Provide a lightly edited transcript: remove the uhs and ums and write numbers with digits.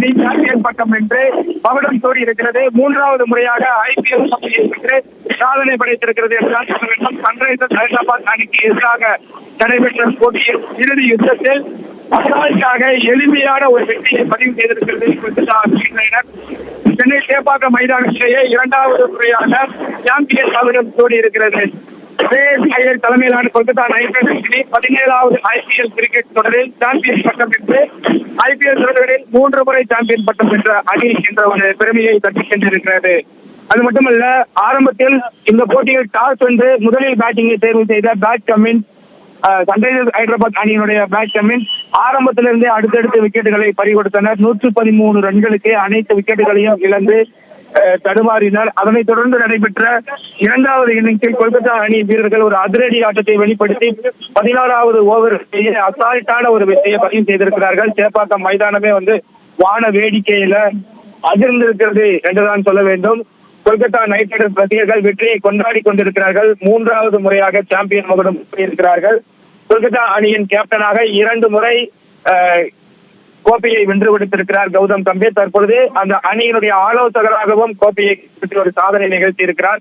அணி சாம்பியன் பட்டம் என்று மகுடம் சூடி இருக்கிறது. மூன்றாவது முறையாக IPL என்று சாதனை படைத்திருக்கிறது என்றால் சொல்ல வேண்டும். சன்ரைசர்ஸ் ஹைதராபாத் அணிக்கு எதிராக நடைபெற்ற போட்டியில் இறுதி யுத்தத்தில் அசால்ட்டாக எளிமையான ஒரு வெற்றியை பதிவு செய்திருக்கிறது கொல்கத்தா நைட் ரைடர்ஸ். சென்னை சேப்பாக்கம் மைதானத்திலேயே இரண்டாவது முறையாக சாம்பியன் மகுடம் சூடி இருக்கிறது. தலைமையிலான கொல்கத்தா நைட் ரைடர்ஸ் அணி 17வது IPL கிரிக்கெட் தொடரில் சாம்பியன் பட்டம் என்று IPL தொடரில் 3 முறை சாம்பியன் பட்டம் வென்ற அணி என்ற ஒரு பெருமையை தட்டி சென்றிருக்கிறது. அது மட்டுமல்ல, ஆரம்பத்தில் இந்த போட்டியில் டாஸ் வென்று முதலில் பேட்டிங்கை தேர்வு செய்த பேட் கமின்ஸ் சன்ரைசர்ஸ் ஹைதராபாத் அணியினுடைய பேட் கமின்ஸ் ஆரம்பத்திலிருந்தே அடுத்தடுத்த விக்கெட்டுகளை பறிகொடுத்தனர். 113 ரன்களுக்கு அனைத்து விக்கெட்டுகளையும் இழந்து தடுமாறினர். அதனைத் தொடர்ந்து நடைபெற்ற இரண்டாவது இன்னிங்ஸில் கொல்கத்தா அணி வீரர்கள் ஒரு அதிரடி ஆட்டத்தை வெளிப்படுத்தி 16வது ஓவர் அசால்ட்டான ஒரு வெற்றியை பதிவு செய்திருக்கிறார்கள். சேப்பாக்கம் மைதானமே வான வேடிக்கையில அதிர்ந்திருக்கிறது என்றுதான் சொல்ல வேண்டும். கொல்கத்தா நைட் ரைடர்ஸ் ரசிகர்கள் வெற்றியை கொண்டாடி கொண்டிருக்கிறார்கள். 3வது முறையாக சாம்பியன் மகுடம் இருக்கிறார்கள். கொல்கத்தா அணியின் கேப்டனாக 2 முறை கோப்பையை வென்று கொடுத்திருக்கிறார் கௌதம் கம்பீர். தற்பொழுது அந்த அணியினுடைய ஆலோசகராகவும் கோப்பையை ஒரு சாதனை நிகழ்த்தி இருக்கிறார்.